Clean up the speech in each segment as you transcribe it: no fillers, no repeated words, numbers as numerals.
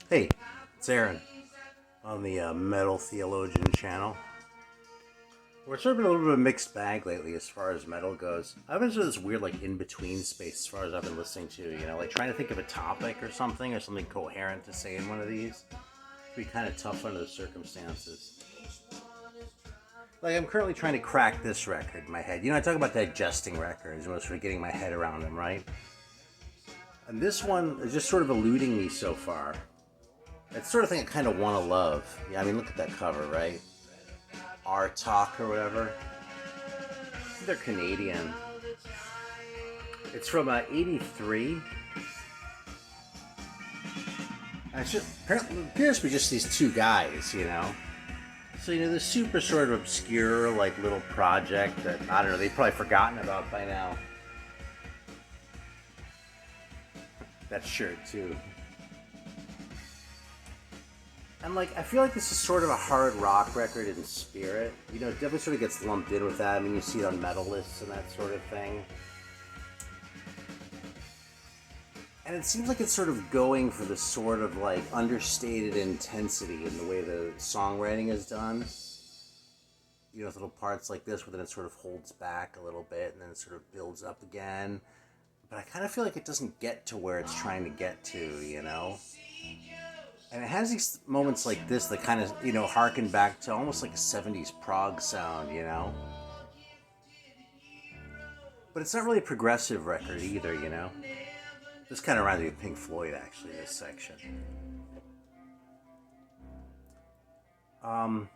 Hey, it's Aaron on the Metal Theologian channel. We're sort of been a little bit of a mixed bag lately as far as metal goes. I've been sort of this weird, like, in between space as far as I've been listening to, like trying to think of a topic or something coherent to say in one of these. It'd be kind of tough under the circumstances. Like, I'm currently trying to crack this record in my head. I talk about digesting records and sort of getting my head around them, right? And this one is just sort of eluding me so far. It's the sort of thing I kind of want to love. Yeah, I mean, look at that cover, right? Our Talk or whatever. They're Canadian. It's from '83. And it's just apparently appears to be just these two guys. So the super sort of obscure like little project that I don't know they've probably forgotten about by now. That shirt too. And like I feel like this is sort of a hard rock record in spirit. It definitely sort of gets lumped in with that. I mean, you see it on metal lists and that sort of thing. And it seems like it's sort of going for this sort of like understated intensity in the way the songwriting is done. Little parts like this where then it sort of holds back a little bit and then it sort of builds up again. But I kind of feel like it doesn't get to where it's trying to get to. And it has these moments like this that kind of, harken back to almost like a 70s prog sound. But it's not really a progressive record either. This kind of reminds me of Pink Floyd, actually, this section. I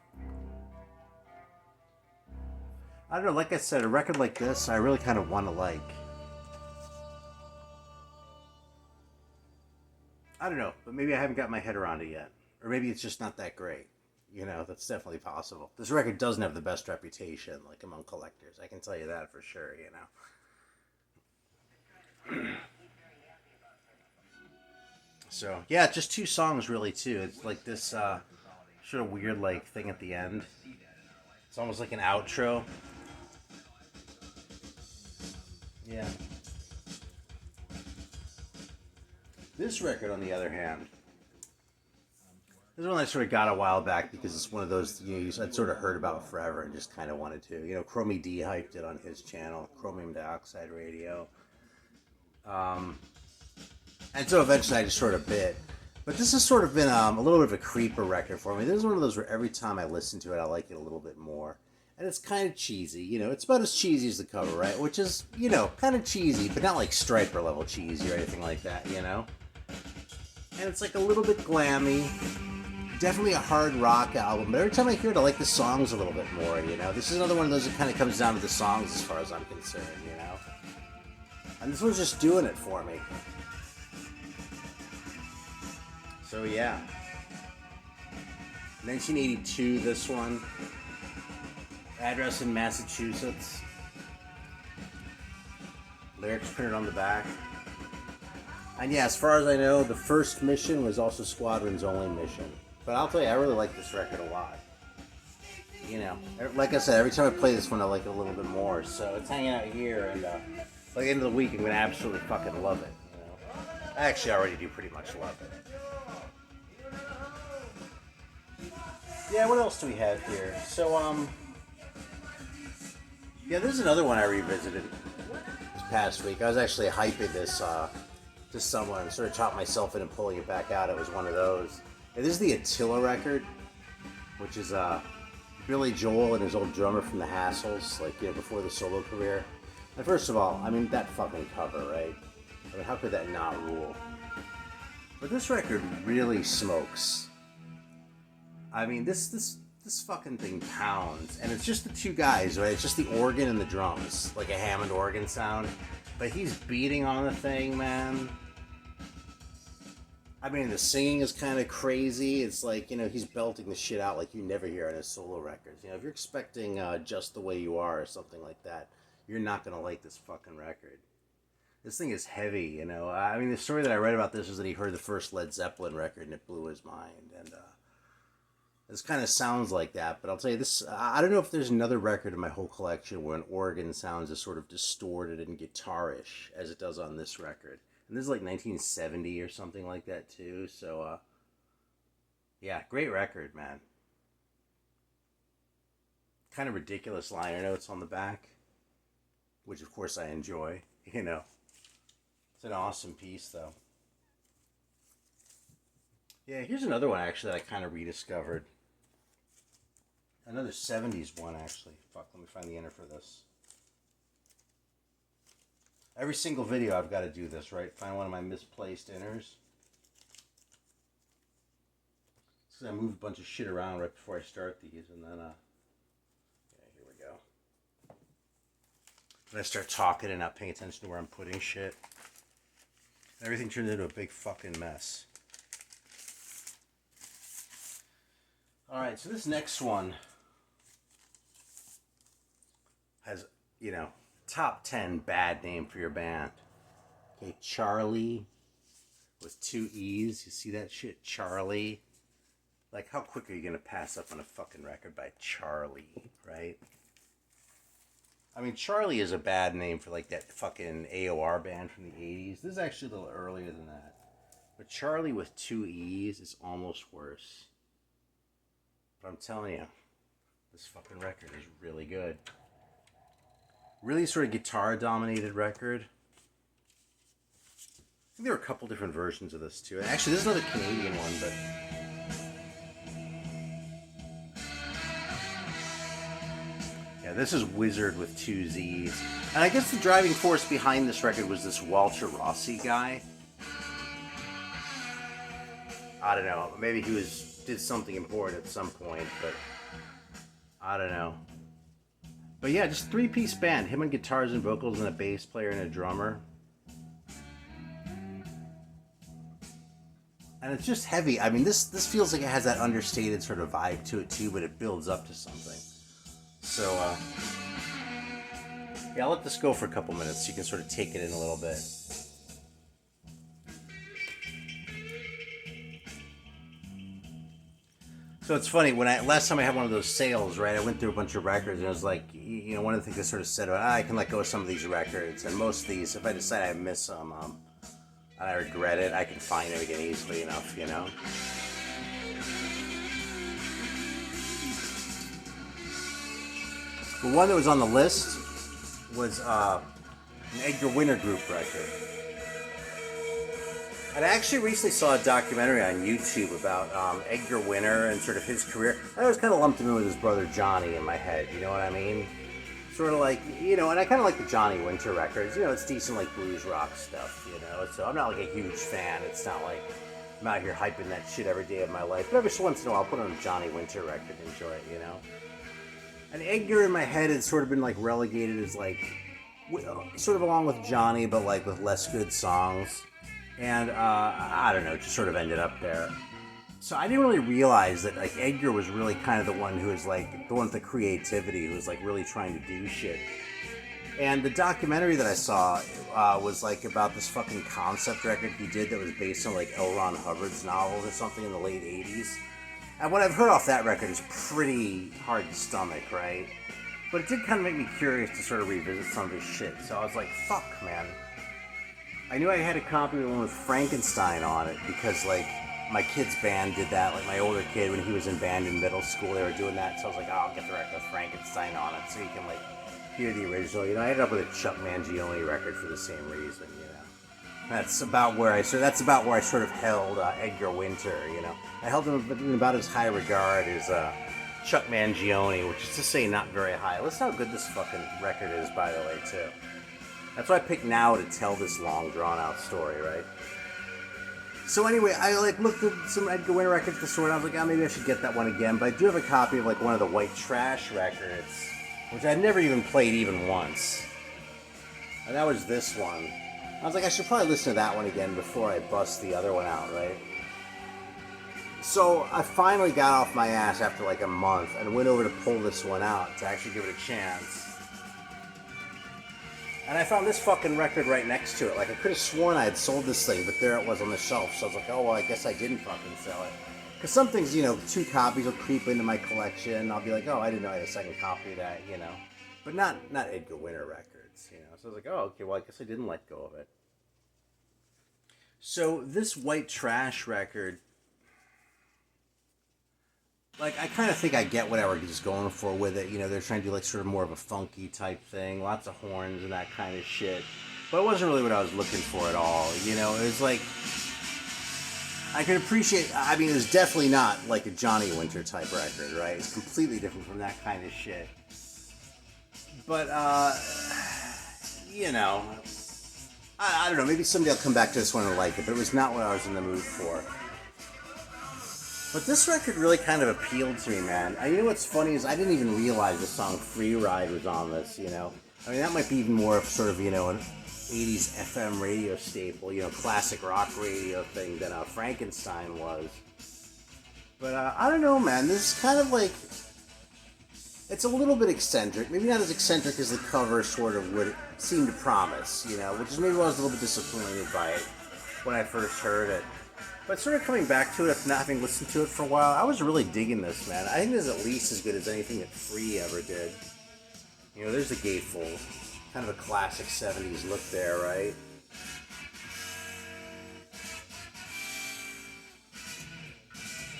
don't know, like I said, a record like this, I really kind of want to like. I don't know, but maybe I haven't got my head around it yet. Or maybe it's just not that great. That's definitely possible. This record doesn't have the best reputation, like, among collectors. I can tell you that for sure. So, yeah, just two songs, really, too. It's like this sort of weird, like, thing at the end. It's almost like an outro. Yeah. This record, on the other hand, this is one I sort of got a while back because it's one of those I'd sort of heard about forever and just kind of wanted to. Chromie D hyped it on his channel, Chromium Dioxide Radio. And so eventually I just sort of bit. But this has sort of been a little bit of a creeper record for me. This is one of those where every time I listen to it, I like it a little bit more. And it's kind of cheesy. It's about as cheesy as the cover, right? Which is, kind of cheesy, but not like Striper level cheesy or anything like that, And it's like a little bit glammy. Definitely a hard rock album, but every time I hear it, I like the songs a little bit more, This is another one of those that kind of comes down to the songs as far as I'm concerned, And this one's just doing it for me. So yeah. 1982, this one. Address in Massachusetts. Lyrics printed on the back. And yeah, as far as I know, the first mission was also Squadron's only mission. But I'll tell you, I really like this record a lot. Like I said, every time I play this one, I like it a little bit more. So it's hanging out here, and by the end of the week, I'm going to absolutely fucking love it. I actually already do pretty much love it. Yeah, what else do we have here? So, yeah, this is another one I revisited this past week. I was actually hyping this to someone and sort of chopped myself in and pulling it back out. It was one of those. And this is the Attila record, which is Billy Joel and his old drummer from the Hassles, before the solo career. And first of all, I mean, that fucking cover, right? I mean, how could that not rule? But this record really smokes. I mean, this fucking thing pounds. And it's just the two guys, right? It's just the organ and the drums, like a Hammond organ sound. But he's beating on the thing, man. I mean, the singing is kind of crazy. It's like, he's belting the shit out like you never hear on his solo records. If you're expecting Just the Way You Are or something like that, you're not going to like this fucking record. This thing is heavy, I mean, the story that I read about this is that he heard the first Led Zeppelin record and it blew his mind. And this kind of sounds like that. But I'll tell you this, I don't know if there's another record in my whole collection where an organ sounds as sort of distorted and guitarish as it does on this record. And this is like 1970 or something like that too. So Yeah, great record, man. Kind of ridiculous liner notes on the back, which of course I enjoy. You know, it's an awesome piece, though. Yeah, here's another one actually that I kind of rediscovered. Another 70s one, actually. Fuck, let me find the enter for this. Every single video I've got to do this, right? Find one of my misplaced inners. So I moved a bunch of shit around right before I start these, and then, yeah, here we go. When I start talking and not paying attention to where I'm putting shit, everything turns into a big fucking mess. Alright, so this next one has, you know, top 10 bad name for your band. Okay, Charlie with 2 E's. You see that shit? Charlie. Like, how quick are you going to pass up on a fucking record by Charlie, right? I mean, Charlie is a bad name for, like, that fucking AOR band from the 80s. This is actually a little earlier than that. But Charlie with 2 E's is almost worse. But I'm telling you, this fucking record is really good. Really sort of guitar-dominated record. I think there were a couple different versions of this, too. And actually, this is another Canadian one, but... yeah, this is Wizard with 2 Z's. And I guess the driving force behind this record was this Walter Rossi guy. I don't know. Maybe he did something important at some point, but... I don't know. But yeah, just 3-piece band. Him and guitars and vocals and a bass player and a drummer. And it's just heavy. I mean, this feels like it has that understated sort of vibe to it too, but it builds up to something. So, yeah, I'll let this go for a couple minutes so you can sort of take it in a little bit. So it's funny, last time I had one of those sales, right, I went through a bunch of records, and I was like, you know, one of the things I sort of said, I can let go of some of these records, and most of these, if I decide I miss them, and I regret it, I can find them again easily enough, you know? The one that was on the list was an Edgar Winter group record. And I actually recently saw a documentary on YouTube about Edgar Winter and sort of his career. I always kind of lumped him in with his brother Johnny in my head, you know what I mean? Sort of like, you know, and I kind of like the Johnny Winter records. You know, it's decent like blues rock stuff, you know? So I'm not like a huge fan. It's not like I'm out here hyping that shit every day of my life. But every once in a while I'll put on a Johnny Winter record and enjoy it, you know? And Edgar in my head has sort of been like relegated as like, sort of along with Johnny, but like with less good songs. And, I don't know, just sort of ended up there. So I didn't really realize that, like, Edgar was really kind of the one who was, like, the one with the creativity, who was, like, really trying to do shit. And the documentary that I saw was, like, about this fucking concept record he did that was based on, like, L. Ron Hubbard's novels or something in the late 80s. And what I've heard off that record is pretty hard to stomach, right? But it did kind of make me curious to sort of revisit some of his shit. So I was like, fuck, man. I knew I had a copy of one with Frankenstein on it because, like, my kid's band did that. Like, my older kid, when he was in band in middle school, they were doing that. So I was like, oh, I'll get the record with Frankenstein on it so you can, like, hear the original. You know, I ended up with a Chuck Mangione record for the same reason, you know. That's about where I sort of held Edgar Winter, you know. I held him in about as high regard as Chuck Mangione, which is to say not very high. Listen how good this fucking record is, by the way, too. That's why I picked now to tell this long, drawn-out story, right? So anyway, I like looked at some Edgar Winter records at the store, and I was like, oh, maybe I should get that one again. But I do have a copy of like one of the White Trash records, which I'd never even played even once. And that was this one. I was like, I should probably listen to that one again before I bust the other one out, right? So I finally got off my ass after like a month and went over to pull this one out to actually give it a chance. And I found this fucking record right next to it. Like, I could have sworn I had sold this thing, but there it was on the shelf. So I was like, oh, well, I guess I didn't fucking sell it. Because some things, you know, 2 copies will creep into my collection. I'll be like, oh, I didn't know I had a second copy of that, you know. But not Edgar Winter records, you know. So I was like, oh, okay, well, I guess I didn't let go of it. So this White Trash record, like, I kind of think I get what Edgar is going for with it. You know, they're trying to do like sort of more of a funky type thing, lots of horns and that kind of shit. But it wasn't really what I was looking for at all. You know, it was like, I could appreciate, I mean, it was definitely not like a Johnny Winter type record, right? It's completely different from that kind of shit. But, you know, I don't know, maybe someday I'll come back to this one and like it, but it was not what I was in the mood for. But this record really kind of appealed to me, man. You know what's funny is I didn't even realize the song Free Ride was on this, you know? I mean, that might be even more of sort of, you know, an 80s FM radio staple, you know, classic rock radio thing than Frankenstein was. But I don't know, man. This is kind of like, it's a little bit eccentric. Maybe not as eccentric as the cover sort of would seem to promise, you know, which is maybe why I was a little bit disappointed by it when I first heard it. But sort of coming back to it, after not having listened to it for a while, I was really digging this, man. I think this is at least as good as anything that Free ever did. You know, there's the gatefold. Kind of a classic 70s look there, right?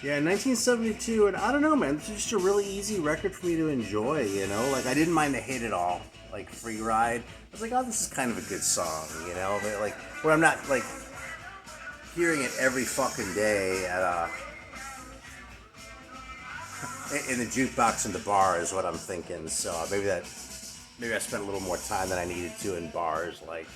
Yeah, 1972, and I don't know, man, this is just a really easy record for me to enjoy, you know? Like, I didn't mind the hit at all, like Free Ride. I was like, oh, this is kind of a good song, you know? But, like, where I'm not, like, hearing it every fucking day at in the jukebox in the bar is what I'm thinking. So maybe I spent a little more time than I needed to in bars, like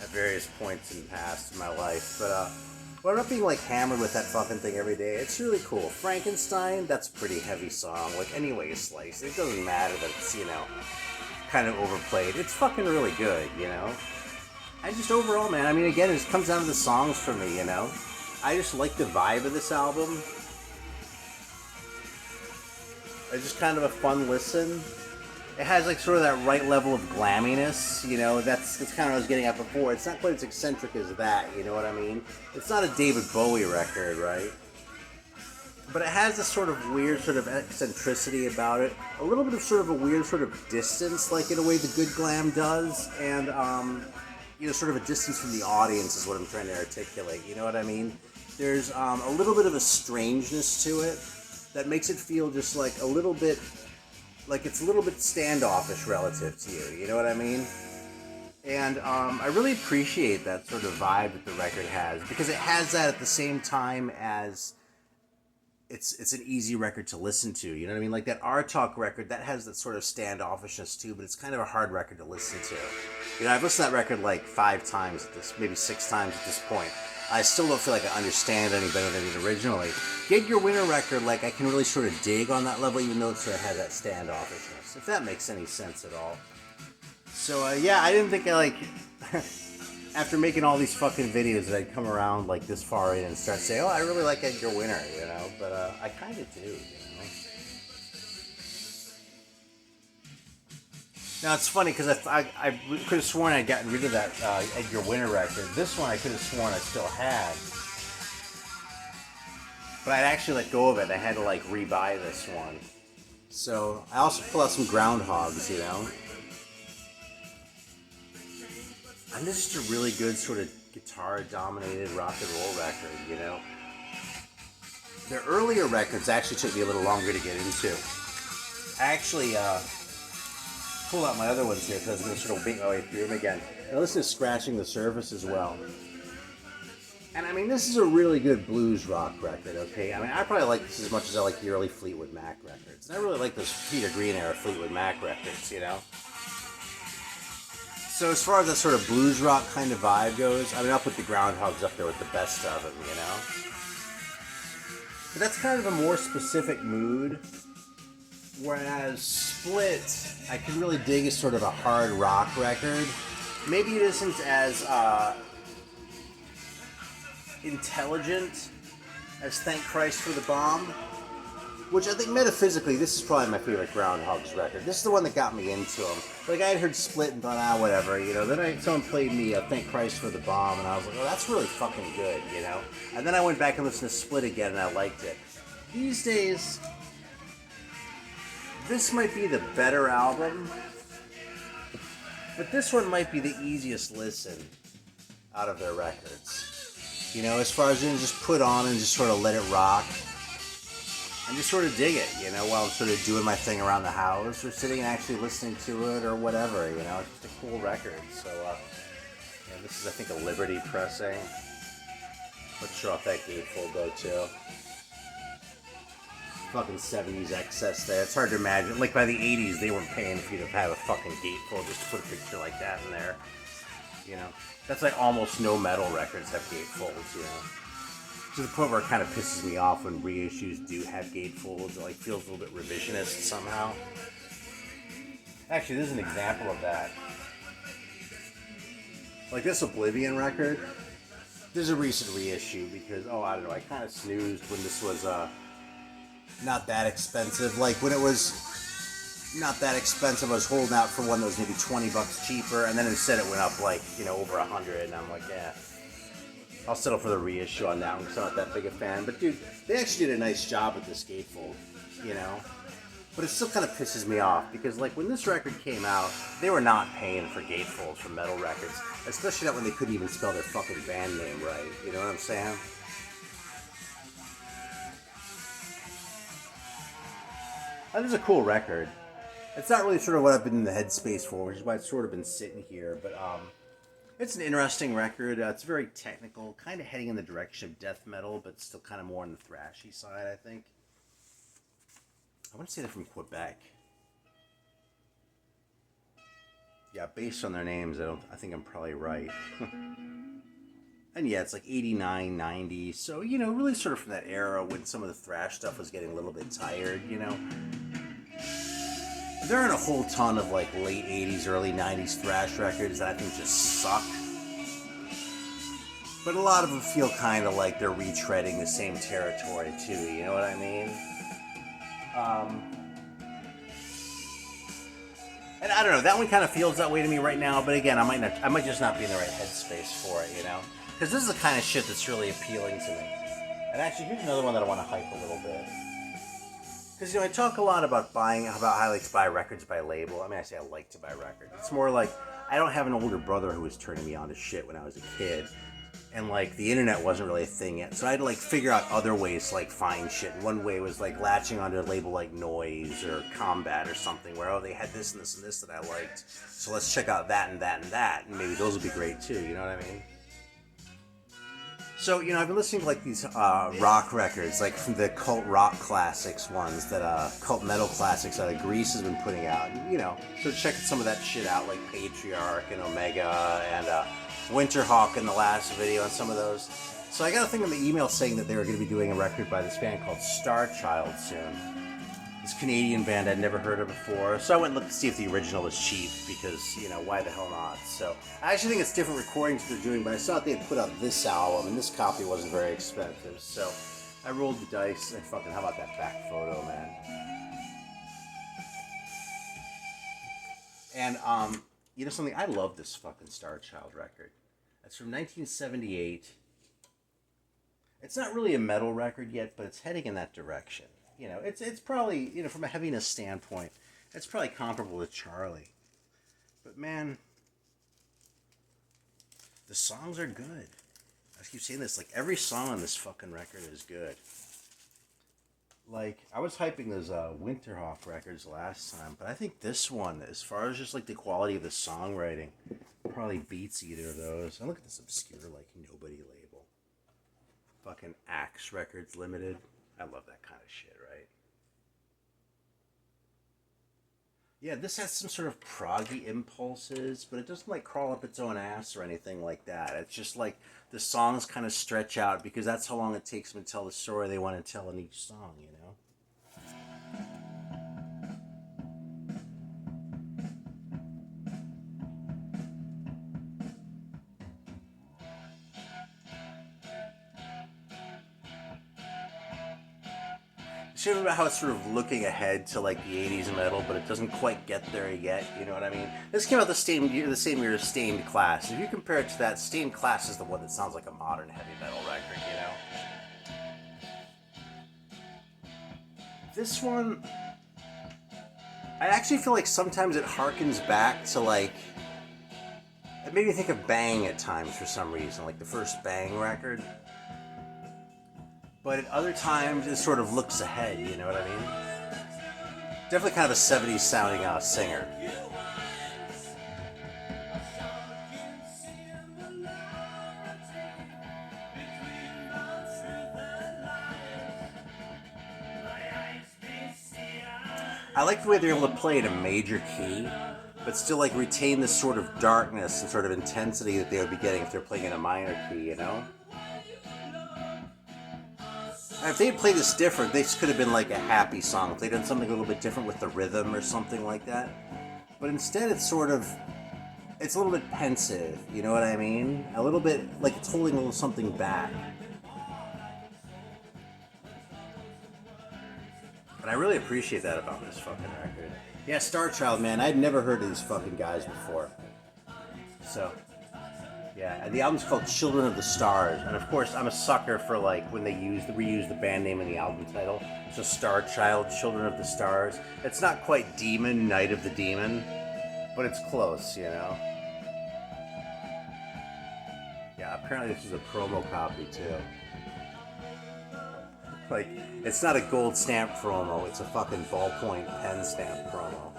at various points in the past in my life. But I'm not being like hammered with that fucking thing every day. It's really cool. Frankenstein, that's a pretty heavy song. Like any way you slice it, it doesn't matter that it's, you know, kind of overplayed. It's fucking really good, you know. I just overall, man, I mean, again, it just comes down to the songs for me, you know? I just like the vibe of this album. It's just kind of a fun listen. It has, like, sort of that right level of glamminess, you know? That's kind of what I was getting at before. It's not quite as eccentric as that, you know what I mean? It's not a David Bowie record, right? But it has this sort of weird sort of eccentricity about it. A little bit of sort of a weird sort of distance, like in a way the good glam does. And, you know, sort of a distance from the audience is what I'm trying to articulate. You know what I mean? There's a little bit of a strangeness to it that makes it feel just like a little bit, like it's a little bit standoffish relative to you. You know what I mean? And I really appreciate that sort of vibe that the record has, because it has that at the same time as it's an easy record to listen to. You know what I mean? Like that R-Talk record, that has that sort of standoffishness too, but it's kind of a hard record to listen to. You know, I've listened to that record like 5 times at this, maybe 6 times at this point. I still don't feel like I understand any better than I did originally. Edgar Winter record, like I can really sort of dig on that level, even though it sort of has that standoffishness, if that makes any sense at all. So yeah, I didn't think I like after making all these fucking videos that I'd come around like this far in and start saying, oh, I really like Edgar Winter, you know, but I kind of do, you know. Now it's funny because I could have sworn I'd gotten rid of that Edgar Winter record. This one I could have sworn I still had, but I'd actually let go of it. I had to like rebuy this one. So I also pulled out some Groundhogs, you know. And this is just a really good sort of guitar-dominated rock and roll record, you know. Their earlier records actually took me a little longer to get into. I actually pull out my other ones here because I'm going to sort of beat my way through them again. And listen to Scratching the Surface as well. And I mean, this is a really good blues rock record, okay? I mean, I probably like this as much as I like the early Fleetwood Mac records. And I really like those Peter Green era Fleetwood Mac records, you know? So as far as that sort of blues rock kind of vibe goes, I mean, I'll put the Groundhogs up there with the best of them, you know? But that's kind of a more specific mood. Whereas Split, I can really dig as sort of a hard rock record. Maybe it isn't as intelligent as Thank Christ for the Bomb, which I think metaphysically, this is probably my favorite Groundhogs record. This is the one that got me into them. Like, I had heard Split and thought, whatever, you know. Then someone played me Thank Christ for the Bomb, and I was like, oh, that's really fucking good, you know. And then I went back and listened to Split again, and I liked it. These days, this might be the better album, but this one might be the easiest listen out of their records. You know, as far as you can just put on and just sort of let it rock. and just sort of dig it, you know, while I'm sort of doing my thing around the house or sitting and actually listening to it or whatever, you know. It's just a cool record. So, yeah, this is, I think, a Liberty pressing. Let's show off that gatefold, though, too. Fucking 70s excess there. It's hard to imagine. Like, by the 80s, they weren't paying for you to have a fucking gatefold just to put a picture like that in there. You know? That's like almost no metal records have gatefolds, you know? To the point where it kind of pisses me off when reissues do have gatefolds. It like feels a little bit revisionist somehow. Actually, this is an example of that. Like this Oblivion record. There's a recent reissue because, I don't know, I kind of snoozed when this was not that expensive. Like when it was not that expensive, I was holding out for one that was maybe $20 cheaper, and then instead it went up like, you know, over 100, and I'm like, yeah. I'll settle for the reissue on that one because I'm not that big a fan. But dude, they actually did a nice job with this gatefold, you know? But it still kind of pisses me off because like when this record came out, they were not paying for gatefolds for metal records. Especially not when they couldn't even spell their fucking band name right. You know what I'm saying? That is a cool record. It's not really sort of what I've been in the headspace for, which is why it's sort of been sitting here. But it's an interesting record. It's very technical, kind of heading in the direction of death metal, but still kind of more on the thrashy side, I think. I want to say they're from Quebec. Yeah, based on their names, I think I'm probably right. And yeah, it's like 89, 90. So, you know, really sort of from that era when some of the thrash stuff was getting a little bit tired, you know. There aren't a whole ton of like late 80s, early 90s thrash records that I think just suck. But a lot of them feel kind of like they're retreading the same territory too, you know what I mean? And I don't know, that one kind of feels that way to me right now, but again, I might just not be in the right headspace for it, you know? Because this is the kind of shit that's really appealing to me. And actually, here's another one that I want to hype a little bit. Because, you know, I talk a lot about how I like to buy records by label. I mean, I say I like to buy records. It's more like, I don't have an older brother who was turning me on to shit when I was a kid. And, like, the internet wasn't really a thing yet. So I had to, like, figure out other ways to, like, find shit. And one way was, like, latching onto a label like Noise or Combat or something where, they had this and this and this that I liked. So let's check out that and that and that. And maybe those would be great, too. You know what I mean? So, you know, I've been listening to, like, these rock records, like, from the cult rock classics ones that, cult metal classics that Grease has been putting out. And, you know, so checking some of that shit out, like Patriarch and Omega and Winterhawk in the last video and some of those. So I got a thing in the email saying that they were going to be doing a record by this band called Starchild soon. This Canadian band I'd never heard of before. So I went and looked to see if the original was cheap because, you know, why the hell not? So I actually think it's different recordings they're doing, but I saw they had put out this album and this copy wasn't very expensive. So I rolled the dice and fucking, how about that back photo, man? And, you know something? I love this fucking Starchild record. It's from 1978. It's not really a metal record yet, but it's heading in that direction. You know, it's probably, you know, from a heaviness standpoint, it's probably comparable to Charlie. But man, the songs are good. I keep saying this, like every song on this fucking record is good. Like, I was hyping those Winterhawk records last time, but I think this one, as far as just like the quality of the songwriting, probably beats either of those. And look at this obscure, like, nobody label. Fucking Axe Records Limited. I love that kind of shit, right? Yeah, this has some sort of proggy impulses, but it doesn't like crawl up its own ass or anything like that. It's just like the songs kind of stretch out because that's how long it takes them to tell the story they want to tell in each song, you know? Shit about how it's sort of looking ahead to like the 80s metal, but it doesn't quite get there yet, you know what I mean? This came out the same year as Stained Class. If you compare it to that, Stained Class is the one that sounds like a modern heavy metal record, you know? This one, I actually feel like sometimes it harkens back to like, it made me think of Bang at times for some reason, like the first Bang record. but at other times it sort of looks ahead, you know what I mean? Definitely kind of a 70s sounding singer. I like the way they're able to play at a major key, but still like retain this sort of darkness and sort of intensity that they would be getting if they're playing in a minor key, you know? And if they had played this different, this could have been like a happy song. If they'd done something a little bit different with the rhythm or something like that. But instead it's sort of, it's a little bit pensive, you know what I mean? A little bit like it's holding a little something back. And I really appreciate that about this fucking record. Yeah, Star Child, man, I'd never heard of these fucking guys before. So, yeah, and the album's called Children of the Stars. And of course, I'm a sucker for like when they reuse the band name in the album title. So Star Child, Children of the Stars. It's not quite Demon, Night of the Demon, but it's close, you know? Yeah, apparently this is a promo copy too. Like, it's not a gold stamp promo, it's a fucking ballpoint pen stamp promo.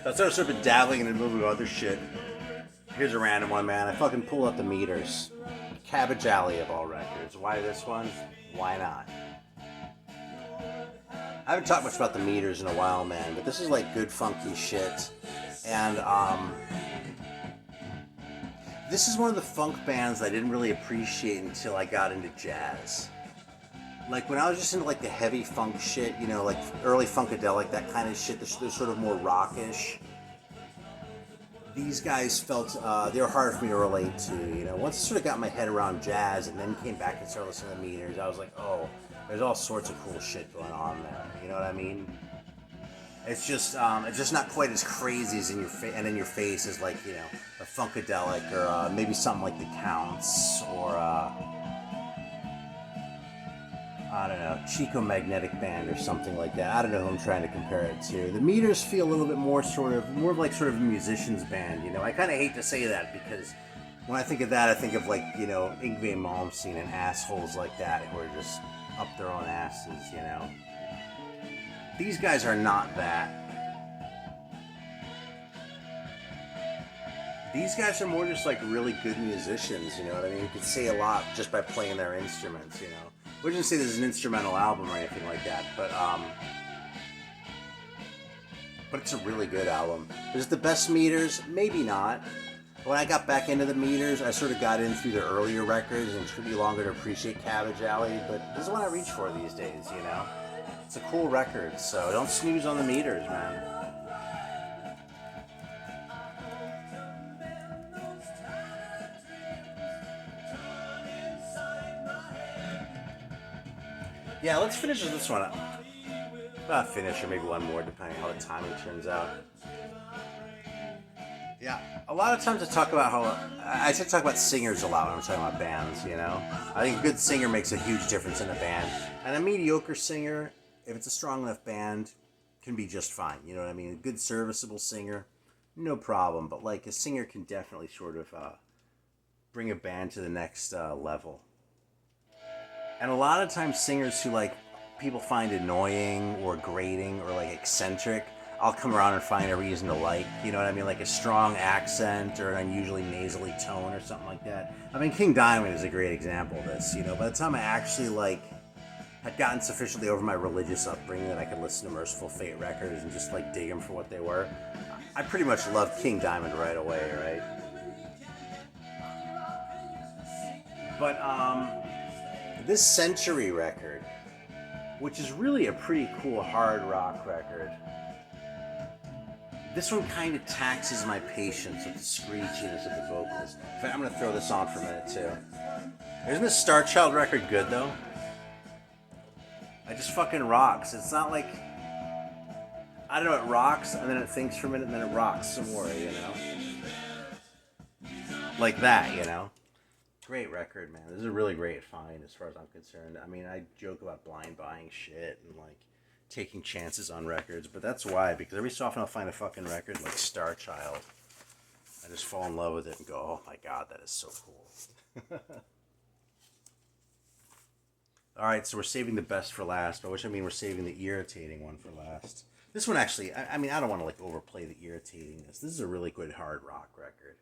I've sort of been dabbling in a movie with other shit. Here's a random one, man. I fucking pull up the meters. Cabbage Alley of all records. Why this one? Why not? I haven't talked much about the meters in a while, man, but this is like good funky shit. And, this is one of the funk bands I didn't really appreciate until I got into jazz. Like when I was just into like the heavy funk shit, you know, like early funkadelic, that kind of shit, they're sort of more rockish. These guys felt, they were hard for me to relate to, you know. Once I sort of got my head around jazz and then came back and started listening to meters, I was like, oh, there's all sorts of cool shit going on there, you know what I mean? It's just not quite as crazy as in your face as like, you know, a funkadelic or maybe something like the Counts or I don't know, Chico Magnetic Band or something like that. I don't know who I'm trying to compare it to. The meters feel a little bit more like sort of a musician's band, you know. I kind of hate to say that because when I think of that, I think of like, you know, Yngwie Malmsteen and assholes like that who are just up their own asses, you know. These guys are not that. These guys are more just like really good musicians, you know what I mean? You could say a lot just by playing their instruments, you know. I wouldn't say this is an instrumental album or anything like that, but it's a really good album. Is it the best meters? Maybe not. When I got back into the meters, I sort of got in through the earlier records and it took me longer to appreciate Cabbage Alley, but this is what I reach for these days, you know? It's a cool record, so don't snooze on the meters, man. Yeah, let's finish this one up. Finish or maybe one more, depending on how the timing turns out. Yeah, a lot of times I tend to talk about singers a lot when I'm talking about bands, you know? I think a good singer makes a huge difference in a band. And a mediocre singer, if it's a strong enough band, can be just fine, you know what I mean? A good serviceable singer, no problem. But like a singer can definitely sort of bring a band to the next level. And a lot of times singers who like people find annoying or grating or like eccentric, I'll come around and find a reason to like, you know what I mean? Like a strong accent or an unusually nasally tone or something like that. I mean, King Diamond is a great example of this, you know? By the time I actually like had gotten sufficiently over my religious upbringing that I could listen to Merciful Fate records and just like dig them for what they were, I pretty much loved King Diamond right away, right? But this Century record, which is really a pretty cool hard rock record, this one kind of taxes my patience with the screechiness of the vocals. In fact, I'm going to throw this on for a minute too. Isn't this Star Child record good though? It just fucking rocks. It's not like, I don't know, it rocks and then it thinks for a minute and then it rocks some more, you know? Like that, you know? Great record, man. This is a really great find as far as I'm concerned. I mean, I joke about blind buying shit and like taking chances on records, but that's why, because every so often I'll find a fucking record like Star Child I just fall in love with it and go, oh my god, that is so cool. Alright, so we're saving the best for last, by which I mean we're saving the irritating one for last. This one actually, I mean, I don't want to like overplay the irritatingness. This is a really good hard rock record.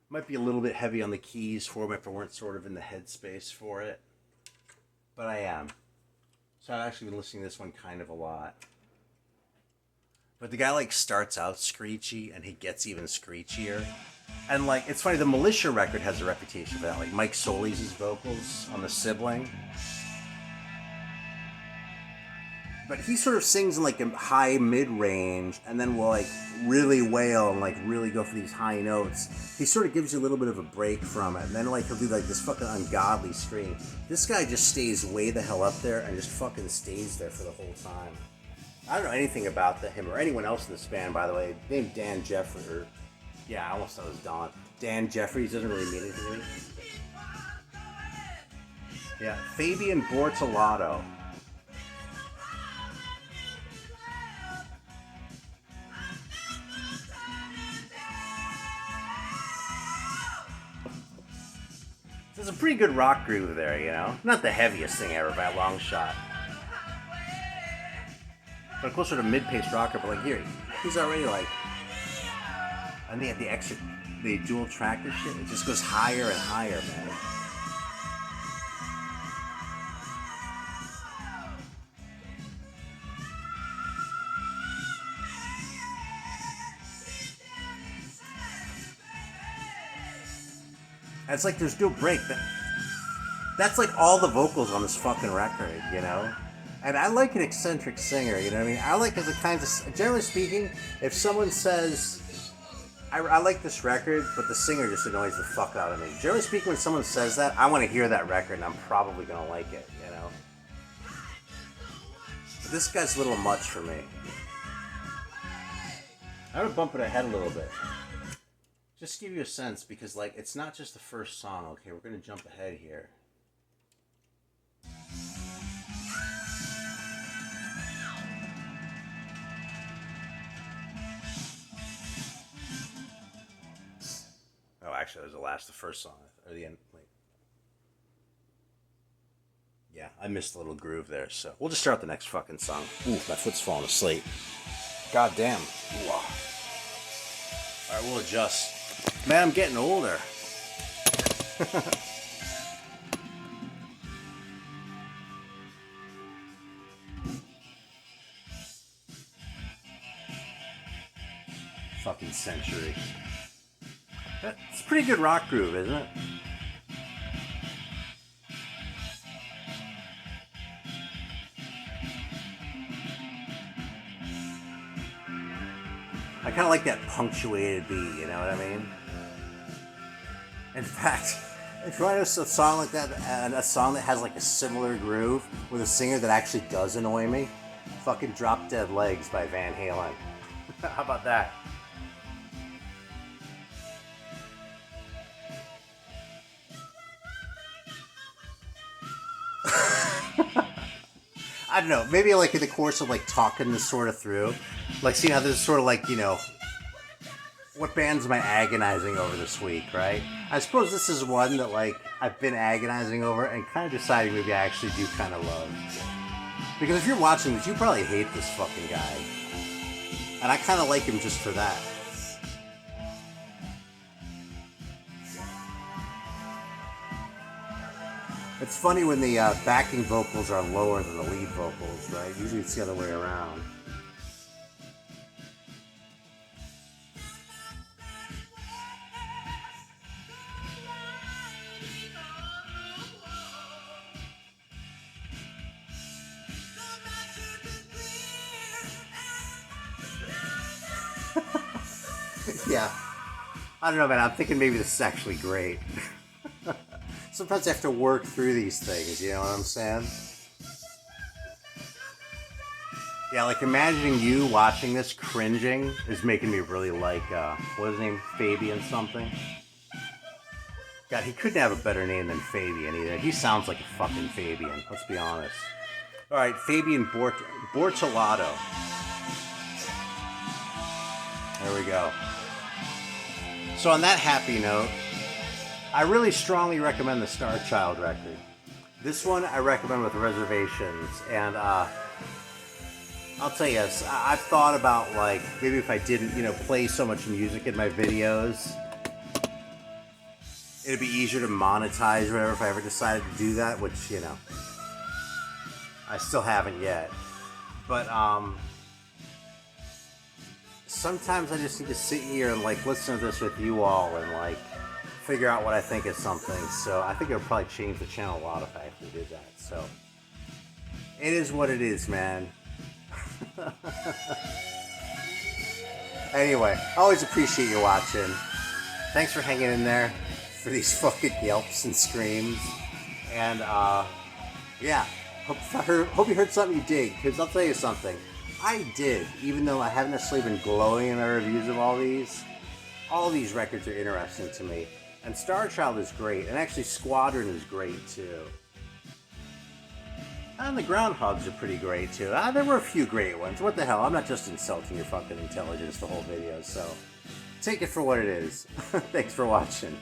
Might be a little bit heavy on the keys for me if I weren't sort of in the headspace for it. But I am. So I've actually been listening to this one kind of a lot. But the guy like starts out screechy and he gets even screechier. And like, it's funny, the Militia record has a reputation for that. Like Mike Solis' vocals on The Sibling. But he sort of sings in like a high mid-range and then will like really wail and like really go for these high notes. He sort of gives you a little bit of a break from it. And then like he'll do like this fucking ungodly scream. This guy just stays way the hell up there and just fucking stays there for the whole time. I don't know anything about him or anyone else in this band, by the way. Named Dan Jeffries. Yeah, I almost thought it was Don. Dan Jeffries doesn't really mean anything to me. Yeah, Fabian Bortolato. There's a pretty good rock groove there, you know? Not the heaviest thing ever by a long shot. But closer to mid-paced rocker, but like here, he's already like... And they have the dual track this shit. It just goes higher and higher, man. And it's like there's no break. That's like all the vocals on this fucking record, you know? And I like an eccentric singer, you know what I mean? I like the kinds of... Generally speaking, if someone says... I like this record, but the singer just annoys the fuck out of me. Generally speaking, when someone says that, I want to hear that record, and I'm probably going to like it, you know? But this guy's a little much for me. I'm going to bump it ahead a little bit. Just to give you a sense, because, like, it's not just the first song. Okay, we're going to jump ahead here. Oh, actually, that was the first song, or the end. Wait. Yeah, I missed a little groove there, so we'll just start the next fucking song. Ooh, my foot's falling asleep. God damn. Ooh. Alright, we'll adjust. Man, I'm getting older. Fucking Century. It's a pretty good rock groove, isn't it? I kind of like that punctuated beat, you know what I mean? In fact, if you want to know a song like that, and a song that has like a similar groove with a singer that actually does annoy me, fucking Drop Dead Legs by Van Halen. How about that? I don't know, maybe like in the course of like talking this sort of through, like seeing how this is sort of like, you know, what bands am I agonizing over this week, right? I suppose this is one that like I've been agonizing over and kind of deciding maybe I actually do kind of love. Because if you're watching this, you probably hate this fucking guy. And I kind of like him just for that. It's funny when the backing vocals are lower than the lead vocals, right? Usually it's the other way around. Yeah. I don't know, man. I'm thinking maybe this is actually great. Sometimes I have to work through these things, you know what I'm saying? Yeah, like imagining you watching this cringing is making me really like, what is his name? Fabian something? God, he couldn't have a better name than Fabian either. He sounds like a fucking Fabian, let's be honest. Alright, Fabian Bortolato. There we go. So on that happy note, I really strongly recommend the Star Child record. This one I recommend with reservations, and I'll tell you, I've thought about, like, maybe if I didn't, play so much music in my videos, it'd be easier to monetize or whatever if I ever decided to do that, which, I still haven't yet. But, sometimes I just need to sit here and, like, listen to this with you all and, like, figure out what I think is something. So I think it would probably change the channel a lot if I actually did that. So it is what it is, man. Anyway, I always appreciate you watching. Thanks for hanging in there for these fucking yelps and screams. And, yeah. Hope you heard something you dig, because I'll tell you something. I did, even though I haven't necessarily been glowing in my reviews of all these records are interesting to me. And Star Child is great, and actually Squadron is great too. And the Groundhogs are pretty great too. There were a few great ones. What the hell, I'm not just insulting your fucking intelligence the whole video, so take it for what it is. Thanks for watching.